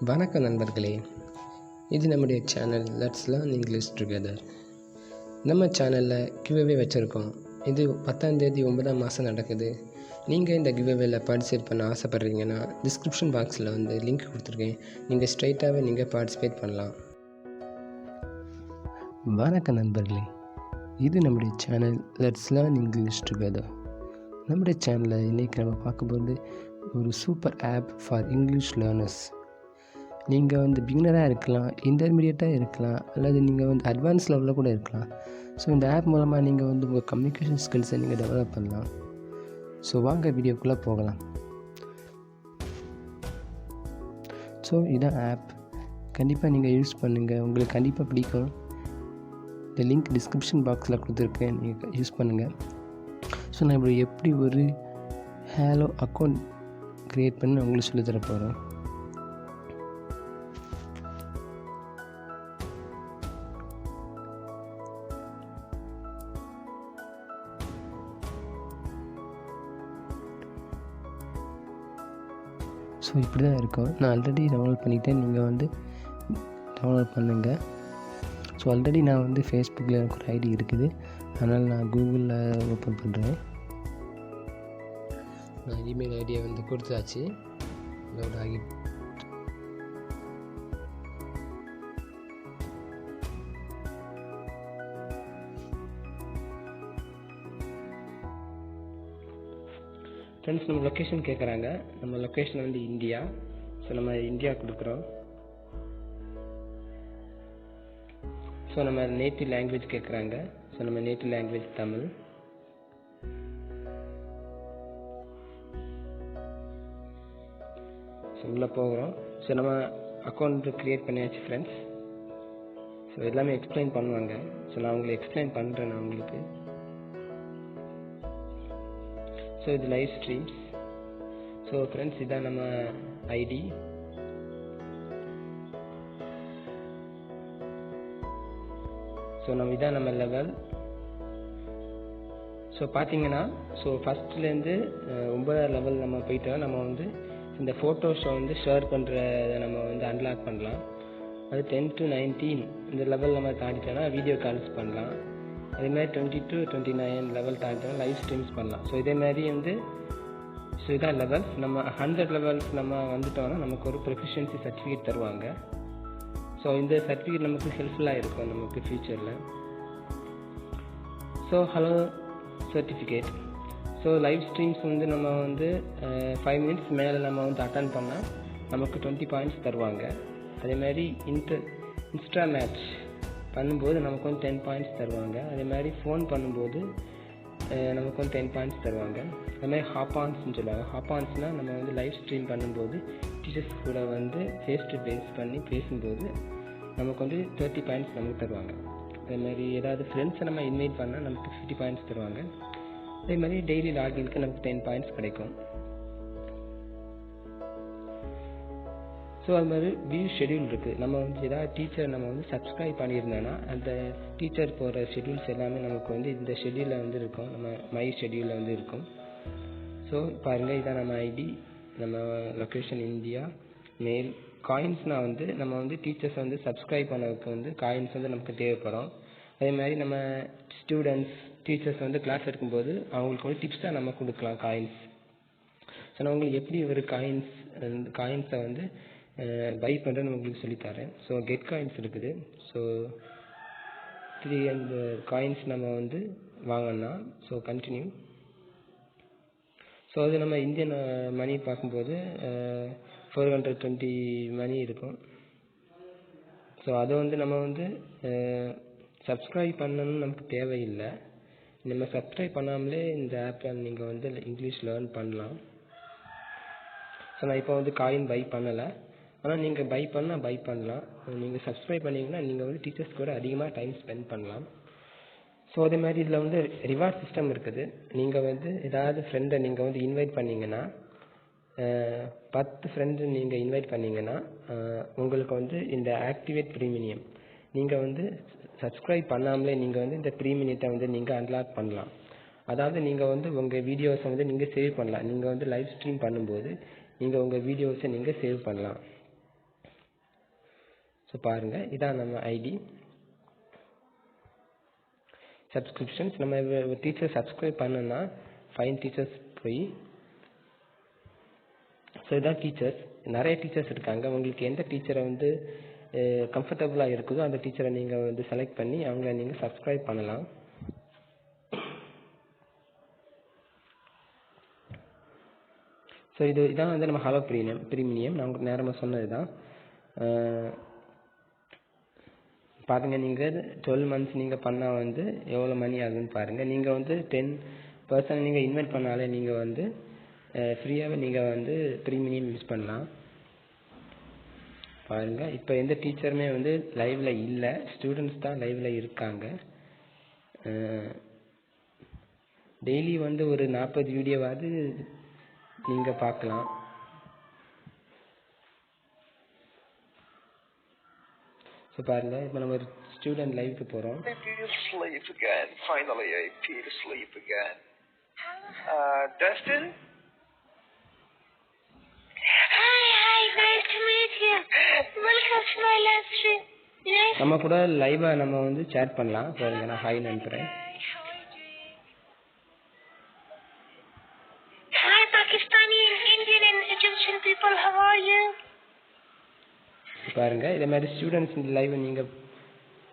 வணக்கம் நண்பர்களே, இது நம்முடைய channel let's learn English together. நம்ம சேனலில் கிவ்அவே வச்சுருக்கோம். இது 10ஆம் தேதி 9ஆம் மாதம் நடக்குது. நீங்கள் இந்த கிவ்அவேல பார்ட்டிசிபேட் பண்ண ஆசைப்பட்றீங்கன்னா டிஸ்கிரிப்ஷன் பாக்ஸில் லிங்க் கொடுத்துருக்கேன். நீங்கள் ஸ்ட்ரைட்டாகவே நீங்கள் பார்ட்டிசிபேட் பண்ணலாம். வணக்கம் நண்பர்களே, இது நம்முடைய channel let's learn English together. நம்முடைய சேனலில் இன்றைக்கி நம்ம பார்க்கும்போது ஒரு super app for English learners. நீங்கள் பிகினராக இருக்கலாம், இன்டர்மீடியட்டாக இருக்கலாம், அல்லது நீங்கள் அட்வான்ஸ் லெவலில் கூட இருக்கலாம். ஸோ இந்த ஆப் மூலமாக நீங்கள் உங்கள் கம்யூனிகேஷன் ஸ்கில்ஸை நீங்கள் டெவலப் பண்ணலாம். ஸோ வாங்க வீடியோக்குள்ளே போகலாம். ஸோ இதான் ஆப். கண்டிப்பாக நீங்கள் யூஸ் பண்ணுங்கள், உங்களுக்கு கண்டிப்பாக பிடிக்கும். இந்த லிங்க் டிஸ்கிரிப்ஷன் பாக்ஸில் கொடுத்துருக்கேன், நீங்கள் யூஸ் பண்ணுங்கள். ஸோ நான் இப்படி எப்படி ஒரு ஹேலோ அக்கௌண்ட் க்ரியேட் பண்ணி உங்களுக்கு சொல்லித்தர போகிறேன். ஸோ இப்படி தான் இருக்கும். நான் ஆல்ரெடி டவுன்லோட் பண்ணிவிட்டேன், நீங்கள் டவுன்லோட் பண்ணுங்கள். ஸோ ஆல்ரெடி நான் ஃபேஸ்புக்கில் எனக்கு ஒரு ஐடி இருக்குது, அதனால் நான் கூகுளில் ஓப்பன் பண்ணுறேன். நான் இமெயில் ஐடியை கொடுத்தாச்சு, லோட் ஆகி. ஃப்ரெண்ட்ஸ், நம்ம லொக்கேஷன் கேட்குறாங்க. நம்ம லொக்கேஷன் இந்தியா. ஸோ நம்ம இந்தியா கொடுக்குறோம். ஸோ நம்ம நேட்டிவ் லாங்குவேஜ் கேட்குறாங்க. ஸோ நம்ம நேட்டிவ் லாங்குவேஜ் தமிழ். ஸோ உள்ளே போகிறோம். ஸோ நம்ம அக்கௌண்ட் க்ரியேட் பண்ணியாச்சு ஃப்ரெண்ட்ஸ். ஸோ எல்லாமே எக்ஸ்பிளைன் பண்ணுவாங்க. ஸோ நான் உங்களுக்கு எக்ஸ்பிளைன் பண்ணுறேன். நான் உங்களுக்கு ஸோ இது லைவ் ஸ்ட்ரீம்ஸ். ஸோ ஃப்ரெண்ட்ஸ், இதான் நம்ம ஐடி. ஸோ இதான் நம்ம லெவல். ஸோ பார்த்தீங்கன்னா, ஸோ ஃபஸ்ட்லேருந்து 9ஆம் லெவல் நம்ம போயிட்டோம். நம்ம இந்த ஃபோட்டோஸை ஷேர் பண்ணுறதை நம்ம அன்லாக் பண்ணலாம். அது 10 to 19 இந்த லெவல் நம்ம தாண்டிட்டோன்னா வீடியோ கால்ஸ் பண்ணலாம். அதேமாதிரி 20 to 29 லெவல் தாண்டிட்டோன்னா லைவ் ஸ்ட்ரீம்ஸ் பண்ணலாம். ஸோ இதேமாதிரி ஸோ இதான் லெவல்ஸ். நம்ம 100 லெவல்ஸ் நம்ம வந்துட்டோம்னா நமக்கு ஒரு ப்ரொஃபிஷியன்சி சர்டிஃபிகேட் தருவாங்க. ஸோ இந்த சர்டிஃபிகேட் நமக்கு ஹெல்ப்ஃபுல்லாக இருக்கும் நமக்கு ஃப்யூச்சரில். So hello certificate. So live streams நம்ம 5 மினிட்ஸ் மேலே நம்ம அட்டன் பண்ணால் நமக்கு 20 பாயிண்ட்ஸ் தருவாங்க. அதேமாதிரி இன்ஸ்டா மேட்ச் பண்ணும்போது நமக்கு 10 பாயிண்ட்ஸ் தருவாங்க. அதேமாதிரி ஃபோன் பண்ணும்போது நமக்கு 10 பாயிண்ட்ஸ் தருவாங்க. அதுமாதிரி ஹாப்பான்ஸ்னு சொல்லுவாங்க. ஹாப்பான்ஸ்னால் நம்ம லைவ் ஸ்ட்ரீம் பண்ணும்போது டீச்சர்ஸ் கூட ஃபேஸ் டு ஃபேஸ் பண்ணி பேசும்போது நமக்கு 30 பாயிண்ட்ஸ் நமக்கு தருவாங்க. அதேமாதிரி ஏதாவது ஃப்ரெண்ட்ஸை நம்ம இன்வைட் பண்ணால் நமக்கு 50 பாயிண்ட்ஸ் தருவாங்க. அதேமாதிரி டெய்லி லாகின்க்கு நமக்கு 10 பாயிண்ட்ஸ் கிடைக்கும். ஸோ அது மாதிரி வியூ ஷெடியூல் இருக்குது. நம்ம ஏதாவது டீச்சர் நம்ம சப்ஸ்கிரைப் பண்ணியிருந்தோன்னா அந்த டீச்சர் போகிற ஷெடியூல்ஸ் எல்லாமே நமக்கு இந்த ஷெடியூலில் இருக்கும். நம்ம மை ஷெடியூலில் இருக்கும். ஸோ பாருங்கள், இதான் நம்ம ஐடி, நம்ம லொக்கேஷன் இந்தியா, மெயில். காயின்ஸ்னால் நம்ம டீச்சர்ஸ் சப்ஸ்கிரைப் பண்ணதுக்கு காயின்ஸ் நமக்கு தேவைப்படும். அதே மாதிரி நம்ம ஸ்டூடெண்ட்ஸ் டீச்சர்ஸ் கிளாஸ் எடுக்கும்போது அவங்களுக்கு டிப்ஸாக நம்ம கொடுக்கலாம் காயின்ஸ். ஸோ நான் உங்களுக்கு எப்படி ஒரு காயின்ஸை பை பண்ணுறேன்னு உங்களுக்கு சொல்லித்தரேன். ஸோ கெட் காயின்ஸ் இருக்குது. ஸோ 3 அந்த காயின்ஸ் நம்ம வாங்கலாம். So continue. ஸோ அது நம்ம இந்தியன் மணி பார்க்கும்போது 420 மணி இருக்கும். ஸோ அதை நம்ம சப்ஸ்கிரைப் பண்ணணும்னு நமக்கு தேவையில்லை. நம்ம சப்ஸ்கிரைப் பண்ணாமலே இந்த ஆப்பில் நீங்கள் இங்கிலீஷ் லேர்ன் பண்ணலாம். ஸோ நான் இப்போ காயின் பை பண்ணலை, ஆனால் நீங்கள் பை பண்ணலாம். நீங்கள் சப்ஸ்கிரைப் பண்ணிங்கன்னா நீங்கள் டீச்சர்ஸ் கூட அதிகமாக டைம் ஸ்பெண்ட் பண்ணலாம். ஸோ அதே மாதிரி இதில் ரிவார்ட் சிஸ்டம் இருக்குது. நீங்கள் ஏதாவது ஃப்ரெண்டை நீங்கள் இன்வைட் பண்ணிங்கன்னா 10 ஃப்ரெண்டு நீங்கள் இன்வைட் பண்ணிங்கன்னா உங்களுக்கு இந்த ஆக்டிவேட் ப்ரீமியம் நீங்கள் சப்ஸ்கிரைப் பண்ணாமலே நீங்கள் இந்த ப்ரீமியத்தை நீங்கள் அன்லாக் பண்ணலாம். அதாவது நீங்கள் உங்கள் வீடியோஸை நீங்கள் சேவ் பண்ணலாம். நீங்கள் லைவ் ஸ்ட்ரீம் பண்ணும்போது நீங்கள் உங்கள் வீடியோஸை நீங்கள் சேவ் பண்ணலாம். ஸோ பாருங்கள், இதான் நம்ம ஐடி. சப்ஸ்கிரிப்ஷன்ஸ், நம்ம டீச்சர் சப்ஸ்கிரைப் பண்ணோன்னா ஃபைன் டீச்சர்ஸ் போய், ஸோ இதான் டீச்சர்ஸ். நிறைய டீச்சர்ஸ் இருக்காங்க. உங்களுக்கு எந்த டீச்சரை வந்து கம்ஃபர்டபுளாக இருக்குதோ அந்த டீச்சரை நீங்கள் வந்து செலக்ட் பண்ணி அவங்கள நீங்கள் சப்ஸ்கிரைப் பண்ணலாம். ஸோ இதான் வந்து நம்ம ஹலோ ப்ரீமியம். நான் உங்களுக்கு நேரமாக சொன்னது தான். பாருங்கள், நீங்கள் 12 மந்த்ஸ் நீங்கள் பண்ணால் வந்து எவ்வளோ மணி ஆகுதுன்னு பாருங்கள். நீங்கள் வந்து 10% நீங்கள் இன்வெஸ்ட் பண்ணாலே நீங்கள் வந்து ஃப்ரீயாகவே நீங்கள் வந்து ப்ரீமியம் யூஸ் பண்ணலாம். பாருங்கள், இப்போ எந்த டீச்சருமே வந்து லைவில் இல்லை, ஸ்டூடெண்ட்ஸ் தான் லைவில் இருக்காங்க. டெய்லி வந்து ஒரு 40 வீடியோவாவது நீங்கள் பார்க்கலாம். ஸோ பாருங்கள், இப்போ நம்ம ஒரு ஸ்டூடெண்ட் லைவுக்கு போகிறோம். Dustin? நம்ம கூட லைவா நம்ம வந்து சேட் பண்ணலாம். பாருங்க, நான் ஹாய் அனுப்புறேன். Hi Pakistani and Indian and Egyptian people, how are you? பாருங்க, இதே மாதிரி ஸ்டூடெண்ட்ஸ் லைவ் நீங்க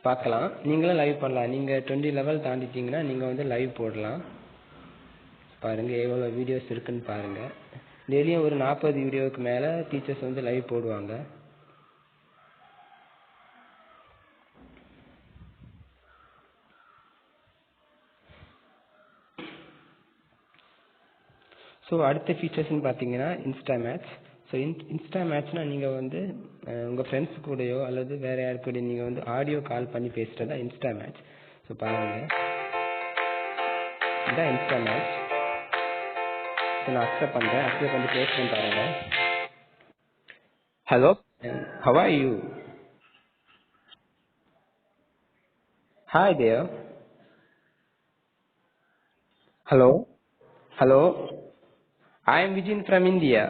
பார்க்கலாம். நீங்களும் லைவ் பண்ணலாம். நீங்க 20 லெவல் தாண்டிட்டீங்கன்னா நீங்க வந்து லைவ் போடலாம். பாருங்க எவ்வளவு வீடியோஸ் இருக்குன்னு பாருங்க. டெய்லியும் ஒரு 40 வீடியோவுக்கு மேல டீச்சர்ஸ் வந்து லைவ் போடுவாங்க. ஸோ அடுத்த ஃபீச்சர்ஸ்ன்னு பார்த்தீங்கன்னா இன்ஸ்டா மேட்ச். ஸோ இன்ஸ்டா மேட்ச்னா நீங்கள் வந்து உங்கள் ஃப்ரெண்ட்ஸ் கூடயோ அல்லது வேறு யாரு கூட நீங்கள் வந்து ஆடியோ கால் பண்ணி பேசுகிறதா இன்ஸ்டா மேட்ச். ஸோ பாருங்கள், இதுதான் இன்ஸ்டா மேட்ச். ஸோ நான் அக்செப்ட் பண்ணுறேன். அக்செப்ட் பண்ணி பேசுகிறேன் பாருங்கள். Hello. How are you? Hi there. Hello. Hello. I am Vijin from India.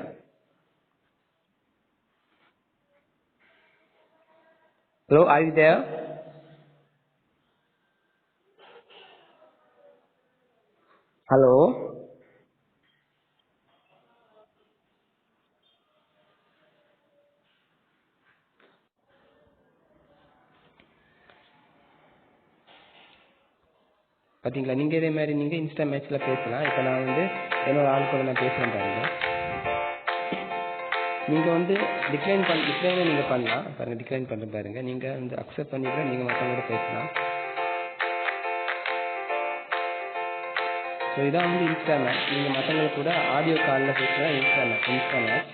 Hello, are you there? Hello. பார்த்தீங்களா, நீங்கள் இதே மாதிரி நீங்கள் இன்ஸ்டா மேட்ச்சில் பேசலாம். இப்போ நான் வந்து என்னோட ஆள் கூட நான் பேசுகிறேன் பாருங்கள். நீங்கள் வந்து டிக்ளைனை நீங்கள் பண்ணலாம். பாருங்கள், டிக்ளைன் பண்ணுற பாருங்கள். நீங்கள் வந்து அக்செப்ட் பண்ணிவிட நீங்கள் மற்றவங்களோட பேசலாம். ஸோ இதான் வந்து இன்ஸ்டா மேட்ச். நீங்கள் மற்றவங்களுக்கு கூட ஆடியோ காலில் பேசுகிறதா இன்ஸ்டா மேட்ச்.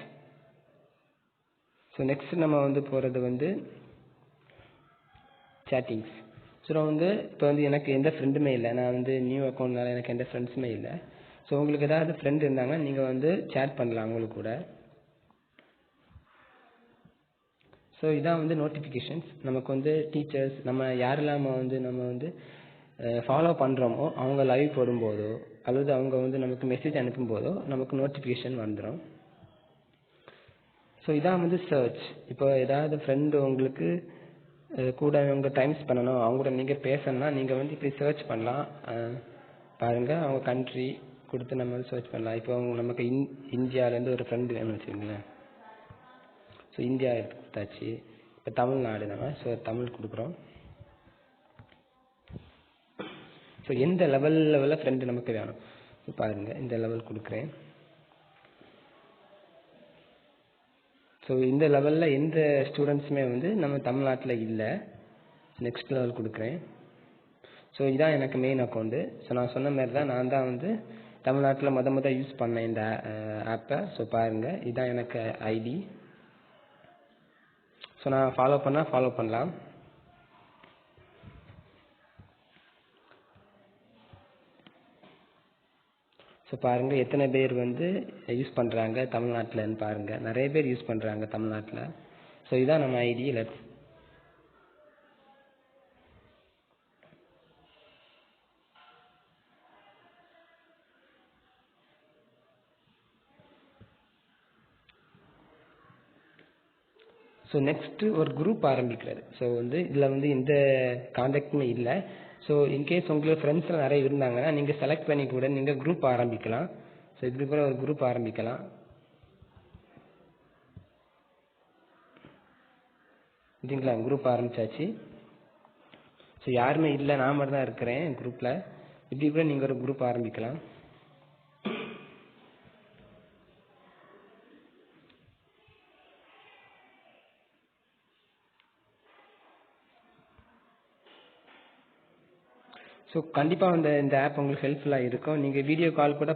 ஸோ நெக்ஸ்ட் நம்ம வந்து போகிறது வந்து சேட்டிங்ஸ். ஸோ நான் வந்து இப்போ வந்து எனக்கு எந்த ஃப்ரெண்டுமே இல்லை. நான் வந்து நியூ அக்கௌண்ட்னால எனக்கு எந்த ஃப்ரெண்ட்ஸுமே இல்லை. ஸோ உங்களுக்கு ஏதாவது ஃப்ரெண்ட் இருந்தாங்கன்னா நீங்கள் வந்து சேட் பண்ணலாம் அவங்களுக்கு கூட. ஸோ இதான் வந்து நோட்டிஃபிகேஷன்ஸ். நமக்கு வந்து டீச்சர்ஸ் நம்ம யாரெல்லாம் நம்ம வந்து ஃபாலோ பண்ணுறோமோ அவங்க லைவ் போடும்போதோ அல்லது அவங்க வந்து நமக்கு மெசேஜ் அனுப்பும்போதோ நமக்கு நோட்டிஃபிகேஷன் வந்துடும். ஸோ இதான் வந்து சர்ச். இப்போ ஏதாவது ஃப்ரெண்டு உங்களுக்கு கூட அவங்க டைம்ஸ் பண்ணணும், அவங்க கூட நீங்கள் பேசணும்னா நீங்கள் வந்து இப்படி சர்ச் பண்ணலாம். பாருங்கள், அவங்க கண்ட்ரி கொடுத்து நம்ம வந்து சர்ச் பண்ணலாம். இப்போ நமக்கு இந்தியாவிலேருந்து ஒரு ஃப்ரெண்டு வேணும்னு வச்சுக்கோங்களேன். ஸோ இந்தியா எடுத்தாச்சு. இப்போ தமிழ்நாடு நம்ம ஸோ தமிழ் கொடுக்குறோம். ஸோ எந்த லெவலில் ஃப்ரெண்டு நமக்கு வேணும் ஸோ பாருங்கள், இந்த லெவல் கொடுக்குறேன். ஸோ இந்த லெவலில் எந்த ஸ்டூடெண்ட்ஸுமே வந்து நம்ம தமிழ்நாட்டில் இல்லை. நெக்ஸ்ட் லெவல் கொடுக்குறேன். ஸோ இதான் எனக்கு மெயின் அக்கௌண்ட்டு. ஸோ நான் சொன்ன மாதிரி தான் நான் தான் வந்து தமிழ்நாட்டில் முத யூஸ் பண்ணேன் இந்த ஆப்பை. ஸோ பாருங்கள், இதுதான் எனக்கு ஐடி. ஸோ நான் ஃபாலோ பண்ணலாம். ஸோ பாருங்கள் எத்தனை பேர் வந்து யூஸ் பண்ணுறாங்க தமிழ்நாட்டில்னு பாருங்கள். நிறைய பேர் யூஸ் பண்ணுறாங்க தமிழ்நாட்டில். ஸோ இதுதான் நம்ம ஐடி. ஸோ நெக்ஸ்ட்டு ஒரு குரூப் ஆரம்பிக்கிறாரு. ஸோ வந்து இதில் வந்து எந்த காண்டாக்டுமே இல்லை. ஸோ இன்கேஸ் உங்களுக்கு ஃப்ரெண்ட்ஸ்லாம் நிறைய இருந்தாங்கன்னா நீங்கள் செலக்ட் பண்ணி கூட நீங்கள் குரூப் ஆரம்பிக்கலாம். ஸோ இப்படி கூட ஒரு குரூப் ஆரம்பிக்கலாம். இதுங்களா குரூப் ஆரம்பிச்சாச்சு. ஸோ யாருமே இல்லை, நான் மட்டும் தான் இருக்கிறேன் குரூப்பில். இப்படி கூட நீங்கள் ஒரு குரூப் ஆரம்பிக்கலாம். ஸோ கண்டிப்பாக இந்த ஆப் உங்களுக்கு ஹெல்ப்ஃபுல்லாக இருக்கும். நீங்கள் வீடியோ கால் கூட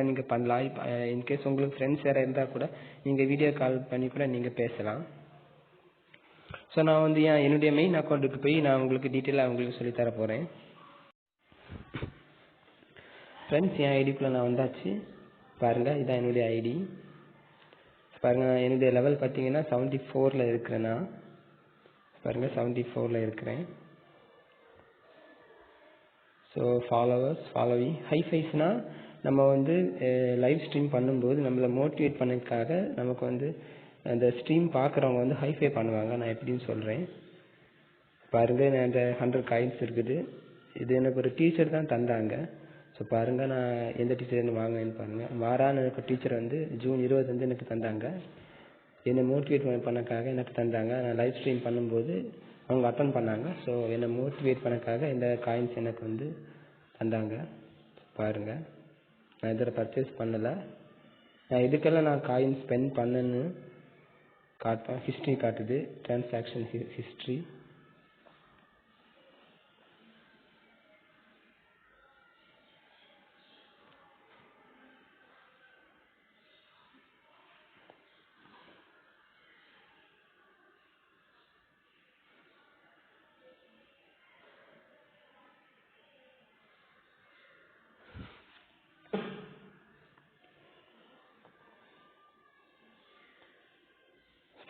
நீங்கள் பண்ணலாம். இப்போ இன்கேஸ் உங்களுக்கு ஃப்ரெண்ட்ஸ் யாராவது இருந்தால் கூட நீங்கள் வீடியோ கால் பண்ணி கூட நீங்கள் பேசலாம். ஸோ நான் வந்து என்னுடைய மெயின் அக்கௌண்ட்டுக்கு போய் நான் உங்களுக்கு டீட்டெயிலாக உங்களுக்கு சொல்லித்தர போகிறேன். ஃப்ரெண்ட்ஸ் என் ஐடிக்குள்ளே நான் வந்தாச்சு. பாருங்கள், இதான் என்னுடைய ஐடி. பாருங்கள், என்னுடைய லெவல் பார்த்தீங்கன்னா 74 இருக்கிறேன்னா. பாருங்கள், 74 இருக்கிறேன். ஸோ ஃபாலோவிங் ஹைஃபைஸ்னால் நம்ம வந்து லைவ் ஸ்ட்ரீம் பண்ணும்போது நம்மளை மோட்டிவேட் பண்ணதுக்காக நமக்கு வந்து அந்த ஸ்ட்ரீம் பார்க்குறவங்க வந்து ஹைஃபை பண்ணுவாங்க. நான் எப்படின்னு சொல்கிறேன். பாருங்கள், அந்த 100 காயின்ஸ் இருக்குது. இது எனக்கு ஒரு டீச்சர் தான் தந்தாங்க. ஸோ பாருங்கள், நான் எந்த டீச்சர் வாங்கினேன்னு பாருங்கள். மாறான எனக்கு டீச்சர் வந்து ஜூன் 20 எனக்கு தந்தாங்க. என்னை மோட்டிவேட் பண்ணக்காக எனக்கு தந்தாங்க. நான் லைவ் ஸ்ட்ரீம் பண்ணும்போது அவங்க அட்டன் பண்ணாங்க. ஸோ என்னை மோட்டிவேட் பண்ணக்காக இந்த காயின்ஸ் எனக்கு வந்து தந்தாங்க. பாருங்கள், நான் இதில் பர்ச்சேஸ் பண்ணலை. நான் இதுக்கெல்லாம் நான் காயின் ஸ்பெண்ட் பண்ணேன்னு காட்டுறேன். ஹிஸ்ட்ரி காட்டுது, டிரான்சாக்ஷன் ஹிஸ்ட்ரி.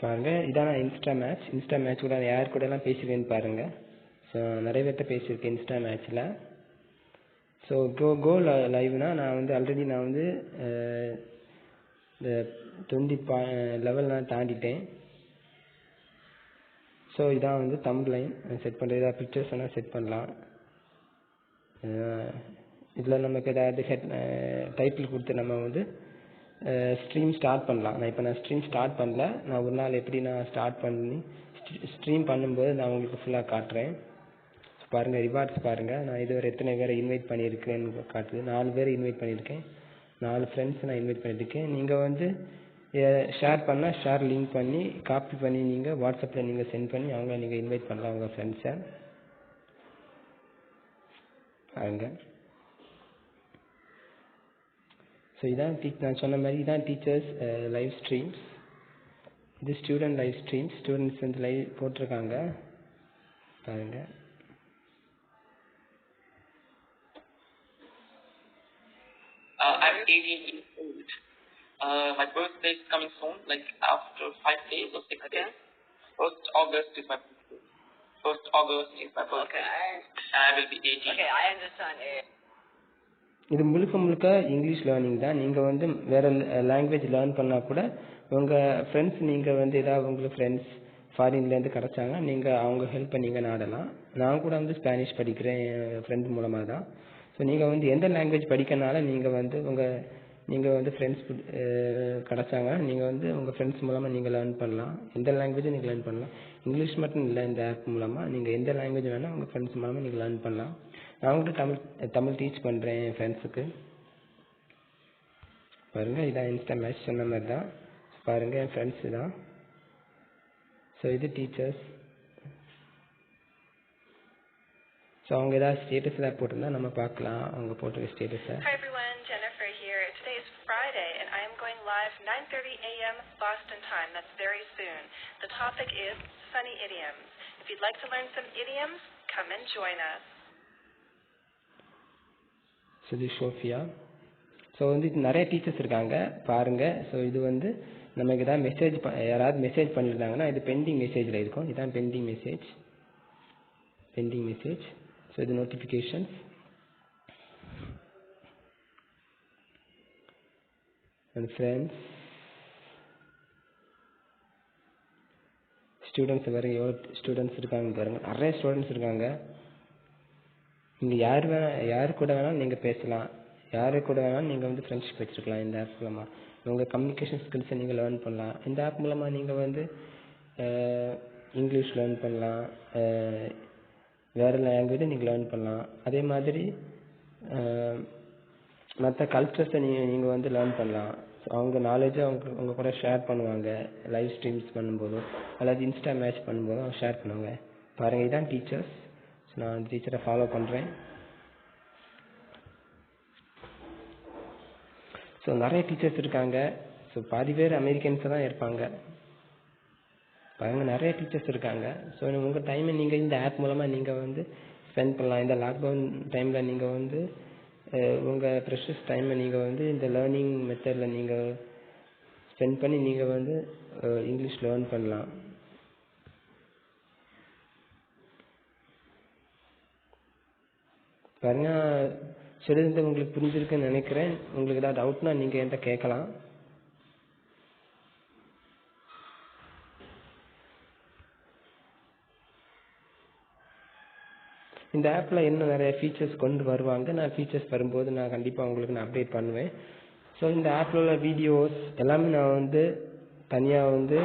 பாருங்கள், இதான் இன்ஸ்டா மேட்ச் கூட யார் கூடலாம் பேசியிருக்கேன்னு பாருங்கள். ஸோ நிறைய பேர்கிட்ட பேசியிருக்கேன் இன்ஸ்டா மேட்ச்சில். ஸோ கோ லைவ்னா நான் வந்து ஆல்ரெடி நான் வந்து இந்த 20 லெவல் நான் தாண்டிட்டேன். ஸோ இதான் வந்து தம்ப் லைன் செட் பண்ணுறது. ஏதாவது பிக்சர்ஸ் வேணால் செட் பண்ணலாம். இதில் நமக்கு ஏதாவது டைட்டில் கொடுத்து நம்ம வந்து ஸ்ட்ரீம் ஸ்டார்ட் பண்ணலாம். நான் ஸ்ட்ரீம் ஸ்டார்ட் பண்ணல. நான் ஒரு நாள் எப்படி நான் ஸ்டார்ட் பண்ணி ஸ்ட்ரீம் பண்ணும்போது நான் உங்களுக்கு ஃபுல்லாக காட்டுறேன். பாருங்கள், ரிவார்ட்ஸ் பாருங்கள். நான் இதுவரை எத்தனை பேரை இன்வைட் பண்ணியிருக்கேன்னு காட்டுது. 4 பேர் இன்வைட் பண்ணியிருக்கேன். 4 ஃப்ரெண்ட்ஸ் நான் இன்வைட் பண்ணியிருக்கேன். நீங்கள் வந்து ஷேர் பண்ணால் ஷேர் லிங்க் பண்ணி காப்பி பண்ணி நீங்கள் வாட்ஸ்அப்பில் நீங்கள் சென்ட் பண்ணி அவங்க நீங்கள் இன்வைட் பண்ணலாம் உங்கள் ஃப்ரெண்ட்ஸை. பாருங்கள், ஸோ இதான் நான் சொன்ன மாதிரி இதான் டீச்சர்ஸ் லைவ் ஸ்ட்ரீம்ஸ். இது ஸ்டூடெண்ட் லைவ் ஸ்ட்ரீம்ஸ். ஸ்டூடெண்ட்ஸ் வந்து லைவ் போட்டிருக்காங்க. பாருங்கள், I'm 18 years old. My birthday is coming soon, like after 5 days or 6 days. 1st August is my birthday. 1st August is my birthday. Okay. And I will be 18. Okay, I understand it. இது முழுக்க English learning தான். நீங்கள் வந்து வேறு language learn பண்ணால் கூட உங்கள் friends நீங்கள் வந்து ஏதாவது உங்களுக்கு ஃப்ரெண்ட்ஸ் ஃபாரின்லேருந்து கிடச்சாங்கன்னா நீங்கள் அவங்க ஹெல்ப்பை நீங்கள் நாடலாம். நான் கூட வந்து ஸ்பானிஷ் படிக்கிறேன் என் ஃப்ரெண்ட் மூலமாக தான். ஸோ நீங்கள் வந்து எந்த லாங்குவேஜ் படிக்கிறனால நீங்கள் வந்து ஃப்ரெண்ட்ஸ் கிடச்சாங்கன்னா நீங்கள் வந்து உங்கள் ஃப்ரெண்ட்ஸ் மூலமாக நீங்கள் லேர்ன் பண்ணலாம். எந்த லாங்குவேஜும் நீங்கள் லேர்ன் பண்ணலாம். இங்கிலீஷ் மட்டும் இல்லை, இந்த ஆப் மூலமாக நீங்கள் எந்த லாங்குவேஜ் வேணால் உங்கள் ஃப்ரெண்ட்ஸ் மூலமாக நீங்கள் லேர்ன் பண்ணலாம். நான் கூட தமிழ் டீச் பண்ணுறேன் என் ஃப்ரெண்ட்ஸுக்கு. பாருங்கள், இதான் இன்ஸ்டா மேட்ச் சொன்ன மாதிரி தான். பாருங்கள், என் ஃப்ரெண்ட்ஸு தான். ஸோ இது டீச்சர்ஸ். ஸோ அவங்க ஏதாவது ஸ்டேட்டஸ் ஏதாவது போட்டிருந்தா நம்ம பார்க்கலாம் அவங்க போட்டிருக்க ஸ்டேட்டஸை. Hi everyone, Jennifer here. Today is Friday and I am going live 9:30 a.m. Boston time. That's very soon. The topic is funny idioms. If you'd like to learn some idioms, come and join us. So இது Shofia. So வந்து இது நிறைய teachers இருக்காங்க பாருங்கள். So இது வந்து நமக்கு ஏதாவது யாராவது மெசேஜ் பண்ணியிருந்தாங்கன்னா இது பெண்டிங் மெசேஜில் இருக்கும். இதுதான் பெண்டிங் மெசேஜ். ஸோ இது நோட்டிஃபிகேஷன்ஸ். அண்ட் ஃப்ரெண்ட்ஸ் ஸ்டூடெண்ட்ஸ் பாருங்கள், எவ்வளோ ஸ்டூடெண்ட்ஸ் இருக்காங்க பாருங்கள், நிறைய ஸ்டூடெண்ட்ஸ் இருக்காங்க. நீங்கள் யார் கூட வேணாலும் நீங்கள் பேசலாம், யாரு கூட வேணாலும் நீங்கள் வந்து ஃப்ரெண்ட்ஷிப் வச்சுருக்கலாம். இந்த ஆப் மூலமாக உங்கள் கம்யூனிகேஷன் ஸ்கில்ஸை நீங்கள் லேர்ன் பண்ணலாம். இந்த ஆப் மூலமாக நீங்கள் வந்து இங்கிலீஷ் லேர்ன் பண்ணலாம், வேறு லாங்குவேஜை நீங்கள் லேர்ன் பண்ணலாம். அதே மாதிரி மற்ற கல்ச்சர்ஸை நீங்கள் வந்து லேர்ன் பண்ணலாம். அவங்க நாலேஜை உங்கள் கூட ஷேர் பண்ணுவாங்க, லைவ் ஸ்ட்ரீம்ஸ் பண்ணும்போதோ அல்லது இன்ஸ்டா மேட்ச் பண்ணும்போதோ அவங்க ஷேர் பண்ணுவாங்க. பாருங்கள், இதுதான் டீச்சர்ஸ். நான் அந்த டீச்சரை ஃபாலோ பண்ணுறேன். ஸோ நிறைய டீச்சர்ஸ் இருக்காங்க. ஸோ பாதி பேர் அமெரிக்கன்ஸாக தான் இருப்பாங்க. பாருங்கள், நிறைய டீச்சர்ஸ் இருக்காங்க. ஸோ உங்கள் டைமை நீங்கள் இந்த ஆப் மூலமாக நீங்கள் வந்து ஸ்பெண்ட் பண்ணலாம். இந்த லாக்டவுன் டைமில் நீங்கள் வந்து உங்கள் ப்ரெஷஸ் டைமை நீங்கள் வந்து இந்த லேர்னிங் மெத்தடில் நீங்கள் ஸ்பெண்ட் பண்ணி நீங்கள் வந்து இங்கிலீஷ் லேர்ன் பண்ணலாம். பாருங்க, சொல்லிருந்து உங்களுக்கு புரிஞ்சிருக்குன்னு நினைக்கிறேன். உங்களுக்கு ஏதாவது டவுட்னா நீங்கள் என்கிட்ட கேட்கலாம். இந்த ஆப்பில் இன்னும் நிறைய ஃபீச்சர்ஸ் கொண்டு வருவாங்க. நான் ஃபீச்சர்ஸ் வரும்போது நான் கண்டிப்பாக உங்களுக்கு நான் அப்டேட் பண்ணுவேன். ஸோ இந்த ஆப்பில் உள்ள வீடியோஸ் எல்லாமே நான் வந்து தனியாக வந்து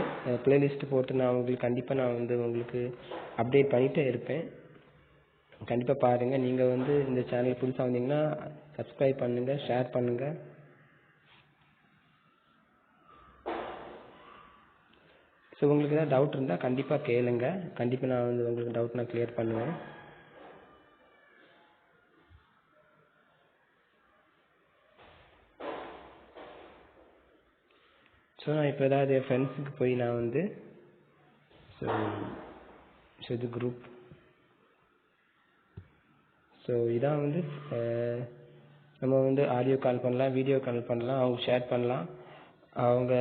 ப்ளேலிஸ்ட்டு போட்டு நான் உங்களுக்கு கண்டிப்பாக நான் வந்து உங்களுக்கு அப்டேட் பண்ணிகிட்டே இருப்பேன். கண்டிப்பாக பாருங்கள். நீங்கள் வந்து இந்த சேனல் புதுசாக வந்தீங்கன்னா சப்ஸ்கிரைப் பண்ணுங்கள், ஷேர் பண்ணுங்கள். ஸோ உங்களுக்கு ஏதாவது டவுட் இருந்தால் கண்டிப்பாக கேளுங்க. கண்டிப்பாக நான் வந்து உங்களுக்கு டவுட் நான் கிளியர் பண்ணுவேன். ஸோ நான் இப்போ ஏதாவது என் ஃப்ரெண்ட்ஸுக்கு போய் நான் வந்து ஸோ இது குரூப். ஸோ இதான் வந்து நம்ம வந்து ஆடியோ கால் பண்ணலாம், வீடியோ கால் பண்ணலாம், அவங்க ஷேர் பண்ணலாம், அவங்க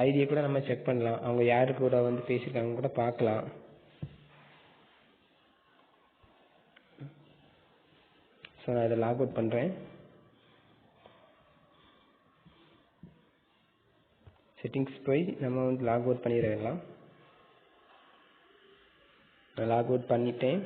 ஐடியை கூட நம்ம செக் பண்ணலாம், அவங்க யாரு கூட வந்து பேசியிருக்காங்க கூட பார்க்கலாம். ஸோ நான் இதை லாக் அவுட் பண்ணுறேன். செட்டிங்ஸ் போய் நம்ம வந்து லாக் அவுட் பண்ணிடலாம். நான் லாக் அவுட் பண்ணிட்டேன்.